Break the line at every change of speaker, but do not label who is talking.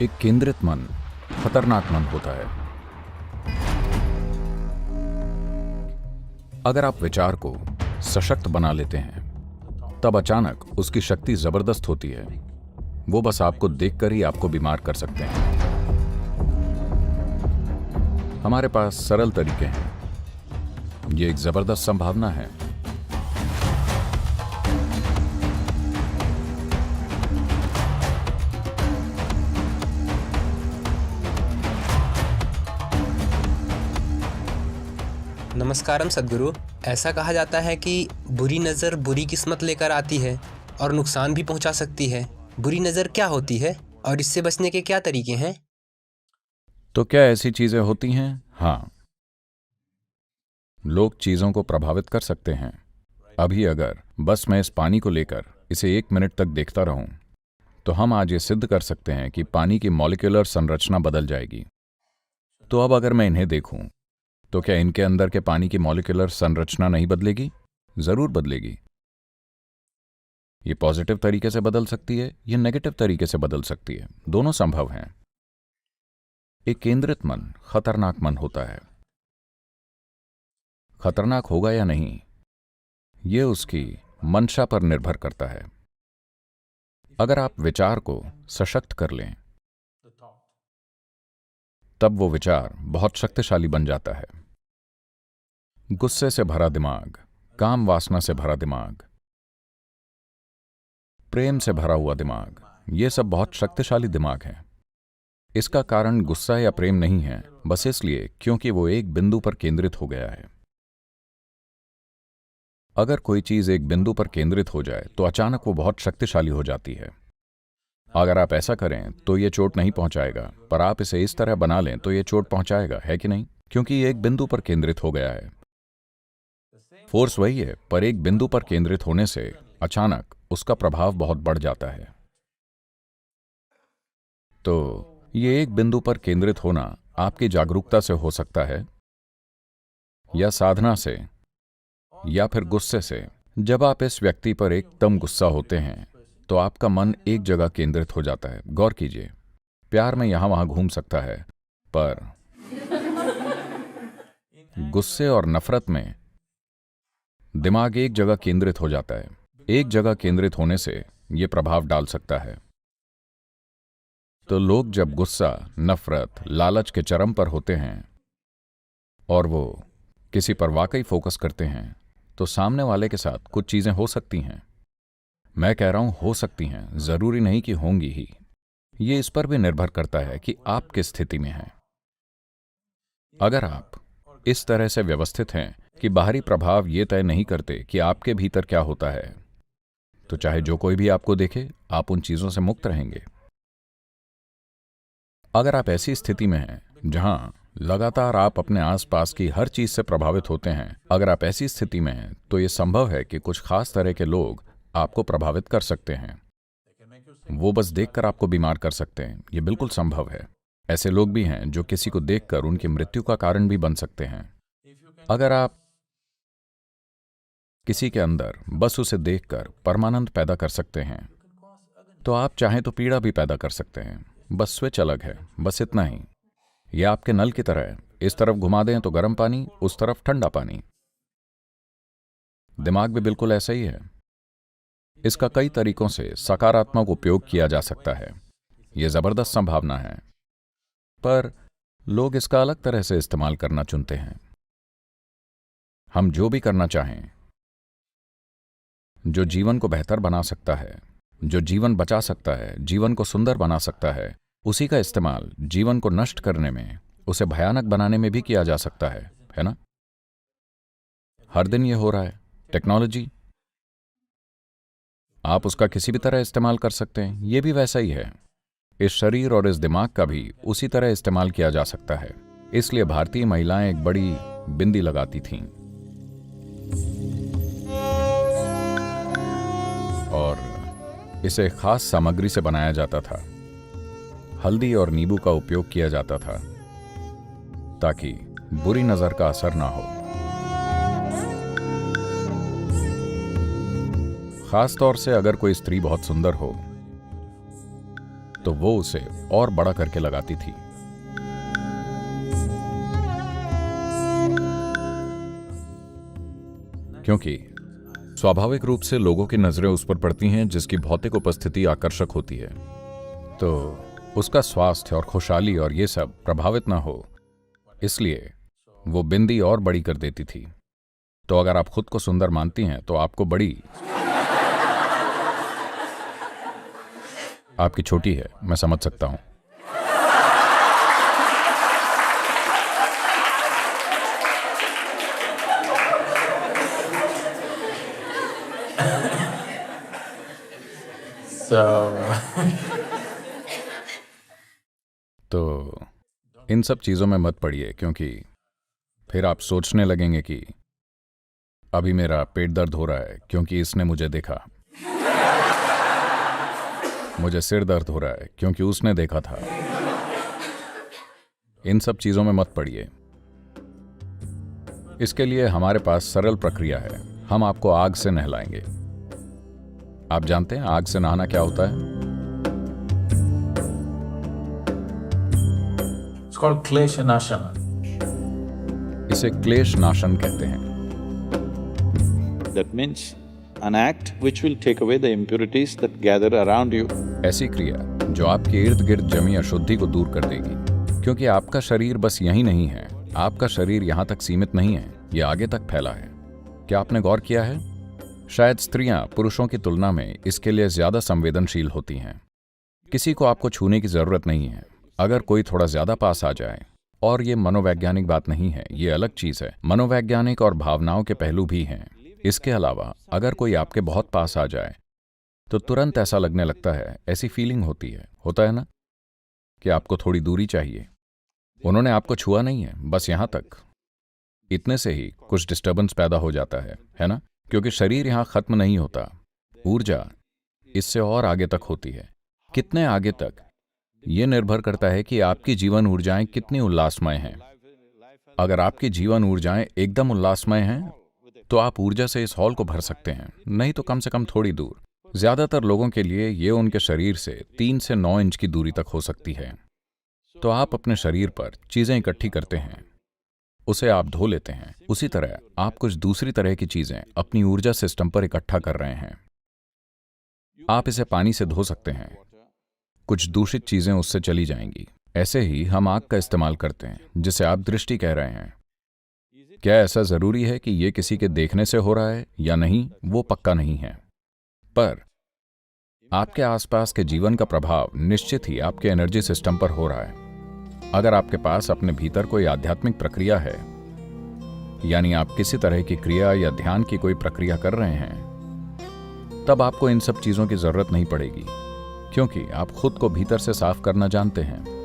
एक केंद्रित मन खतरनाक मन होता है। अगर आप विचार को सशक्त बना लेते हैं तब अचानक उसकी शक्ति जबरदस्त होती है। वो बस आपको देखकर ही आपको बीमार कर सकते हैं। हमारे पास सरल तरीके हैं। ये एक जबरदस्त संभावना है।
नमस्कारम सद्गुरु। ऐसा कहा जाता है कि बुरी नज़र बुरी किस्मत लेकर आती है और नुकसान भी पहुंचा सकती है। बुरी नज़र क्या होती है और इससे बचने के क्या तरीके हैं?
तो क्या ऐसी चीजें होती हैं? हाँ, लोग चीजों को प्रभावित कर सकते हैं। अभी अगर बस मैं इस पानी को लेकर इसे 1 मिनट तक देखता रहूं तो हम आज ये सिद्ध कर सकते हैं कि पानी की मॉलिक्यूलर संरचना बदल जाएगी। तो अब अगर मैं इन्हें देखूं तो क्या इनके अंदर के पानी की मॉलिक्यूलर संरचना नहीं बदलेगी? जरूर बदलेगी। ये पॉजिटिव तरीके से बदल सकती है, ये नेगेटिव तरीके से बदल सकती है। दोनों संभव हैं। एक केंद्रित मन खतरनाक मन होता है। खतरनाक होगा या नहीं, यह उसकी मंशा पर निर्भर करता है। अगर आप विचार को सशक्त कर लें तब वो विचार बहुत शक्तिशाली बन जाता है। गुस्से से भरा दिमाग, काम वासना से भरा दिमाग, प्रेम से भरा हुआ दिमाग, ये सब बहुत शक्तिशाली दिमाग हैं। इसका कारण गुस्सा या प्रेम नहीं है, बस इसलिए क्योंकि वो एक बिंदु पर केंद्रित हो गया है। अगर कोई चीज एक बिंदु पर केंद्रित हो जाए तो अचानक वो बहुत शक्तिशाली हो जाती है। अगर आप ऐसा करें तो ये चोट नहीं पहुंचाएगा, पर आप इसे इस तरह बना लें तो ये चोट पहुंचाएगा, है कि नहीं? क्योंकि ये एक बिंदु पर केंद्रित हो गया है। फोर्स वही है, पर एक बिंदु पर केंद्रित होने से अचानक उसका प्रभाव बहुत बढ़ जाता है। तो ये एक बिंदु पर केंद्रित होना आपकी जागरूकता से हो सकता है, या साधना से, या फिर गुस्से से। जब आप इस व्यक्ति पर एकदम गुस्सा होते हैं तो आपका मन एक जगह केंद्रित हो जाता है। गौर कीजिए, प्यार में यहां वहां घूम सकता है, पर गुस्से और नफरत में दिमाग एक जगह केंद्रित हो जाता है। एक जगह केंद्रित होने से यह प्रभाव डाल सकता है। तो लोग जब गुस्सा, नफरत, लालच के चरम पर होते हैं और वो किसी पर वाकई फोकस करते हैं तो सामने वाले के साथ कुछ चीजें हो सकती हैं। मैं कह रहा हूं हो सकती हैं, जरूरी नहीं कि होंगी ही। ये इस पर भी निर्भर करता है कि आप किस स्थिति में हैं। अगर आप इस तरह से व्यवस्थित हैं कि बाहरी प्रभाव ये तय नहीं करते कि आपके भीतर क्या होता है, तो चाहे जो कोई भी आपको देखे, आप उन चीजों से मुक्त रहेंगे। अगर आप ऐसी स्थिति में हैं जहां लगातार आप अपने आसपास की हर चीज से प्रभावित होते हैं, अगर आप ऐसी स्थिति में हैं तो यह संभव है कि कुछ खास तरह के लोग आपको प्रभावित कर सकते हैं। वो बस देखकर आपको बीमार कर सकते हैं। यह बिल्कुल संभव है। ऐसे लोग भी हैं जो किसी को देखकर उनकी मृत्यु का कारण भी बन सकते हैं। अगर आप किसी के अंदर बस उसे देखकर परमानंद पैदा कर सकते हैं तो आप चाहें तो पीड़ा भी पैदा कर सकते हैं। बस स्विच अलग है, बस इतना ही। यह आपके नल की तरह है। इस तरफ घुमा दें तो गर्म पानी, उस तरफ ठंडा पानी। दिमाग भी बिल्कुल ऐसा ही है। इसका कई तरीकों से सकारात्मक उपयोग किया जा सकता है। यह जबरदस्त संभावना है, पर लोग इसका अलग तरह से इस्तेमाल करना चुनते हैं। हम जो भी करना चाहें, जो जीवन को बेहतर बना सकता है, जो जीवन बचा सकता है, जीवन को सुंदर बना सकता है, उसी का इस्तेमाल जीवन को नष्ट करने में, उसे भयानक बनाने में भी किया जा सकता है ना? हर दिन यह हो रहा है। टेक्नोलॉजी, आप उसका किसी भी तरह इस्तेमाल कर सकते हैं। यह भी वैसा ही है। इस शरीर और इस दिमाग का भी उसी तरह इस्तेमाल किया जा सकता है। इसलिए भारतीय महिलाएं एक बड़ी बिंदी लगाती थीं और इसे खास सामग्री से बनाया जाता था। हल्दी और नींबू का उपयोग किया जाता था ताकि बुरी नजर का असर ना हो। खास तौर से अगर कोई स्त्री बहुत सुंदर हो तो वो उसे और बड़ा करके लगाती थी। क्योंकि स्वाभाविक रूप से लोगों की नजरें उस पर पड़ती हैं जिसकी भौतिक उपस्थिति आकर्षक होती है, तो उसका स्वास्थ्य और खुशहाली और ये सब प्रभावित ना हो, इसलिए वो बिंदी और बड़ी कर देती थी। तो अगर आप खुद को सुंदर मानती हैं तो आपको बड़ी आपकी छोटी है, मैं समझ सकता हूं। तो इन सब चीजों में मत पड़िए, क्योंकि फिर आप सोचने लगेंगे कि अभी मेरा पेट दर्द हो रहा है क्योंकि इसने मुझे देखा, मुझे सिर दर्द हो रहा है क्योंकि उसने देखा था। इन सब चीजों में मत पड़िए। इसके लिए हमारे पास सरल प्रक्रिया है। हम आपको आग से नहलाएंगे। आप जानते हैं आग से नहाना क्या होता है?
It's called Kleshanashana.
इसे क्लेश नाशन कहते हैं।
That means an act which will take away the impurities that gather around you.
ऐसी क्रिया जो आपके इर्द गिर्द जमी अशुद्धि को दूर कर देगी, क्योंकि आपका शरीर बस यही नहीं है, आपका शरीर यहां तक सीमित नहीं है, ये आगे तक फैला है। क्या आपने गौर किया है? शायद स्त्रियां पुरुषों की तुलना में इसके लिए ज्यादा संवेदनशील होती हैं। किसी को आपको छूने की जरूरत नहीं है। अगर कोई थोड़ा ज्यादा पास आ जाए, और ये मनोवैज्ञानिक बात नहीं है, ये अलग चीज है, मनोवैज्ञानिक और भावनाओं के पहलू भी हैं। इसके अलावा अगर कोई आपके बहुत पास आ जाए तो तुरंत ऐसा लगने लगता है, ऐसी फीलिंग होती है, होता है ना, कि आपको थोड़ी दूरी चाहिए। उन्होंने आपको छुआ नहीं है, बस यहां तक। इतने से ही कुछ डिस्टर्बेंस पैदा हो जाता है ना? क्योंकि शरीर यहां खत्म नहीं होता, ऊर्जा इससे और आगे तक होती है। कितने आगे तक, यह निर्भर करता है कि आपकी जीवन ऊर्जाएं कितनी उल्लासमय हैं। अगर आपकी जीवन ऊर्जाएं एकदम उल्लासमय हैं तो आप ऊर्जा से इस हॉल को भर सकते हैं, नहीं तो कम से कम थोड़ी दूर। ज्यादातर लोगों के लिए ये उनके शरीर से 3 से 9 इंच की दूरी तक हो सकती है। तो आप अपने शरीर पर चीजें इकट्ठी करते हैं, उसे आप धो लेते हैं। उसी तरह आप कुछ दूसरी तरह की चीजें अपनी ऊर्जा सिस्टम पर इकट्ठा कर रहे हैं। आप इसे पानी से धो सकते हैं, कुछ दूषित चीजें उससे चली जाएंगी। ऐसे ही हम आग का इस्तेमाल करते हैं, जिसे आप दृष्टि कह रहे हैं। क्या ऐसा जरूरी है कि यह किसी के देखने से हो रहा है या नहीं? वो पक्का नहीं है, पर आपके आसपास के जीवन का प्रभाव निश्चित ही आपके एनर्जी सिस्टम पर हो रहा है। अगर आपके पास अपने भीतर कोई आध्यात्मिक प्रक्रिया है, यानी आप किसी तरह की क्रिया या ध्यान की कोई प्रक्रिया कर रहे हैं, तब आपको इन सब चीजों की जरूरत नहीं पड़ेगी, क्योंकि आप खुद को भीतर से साफ करना जानते हैं।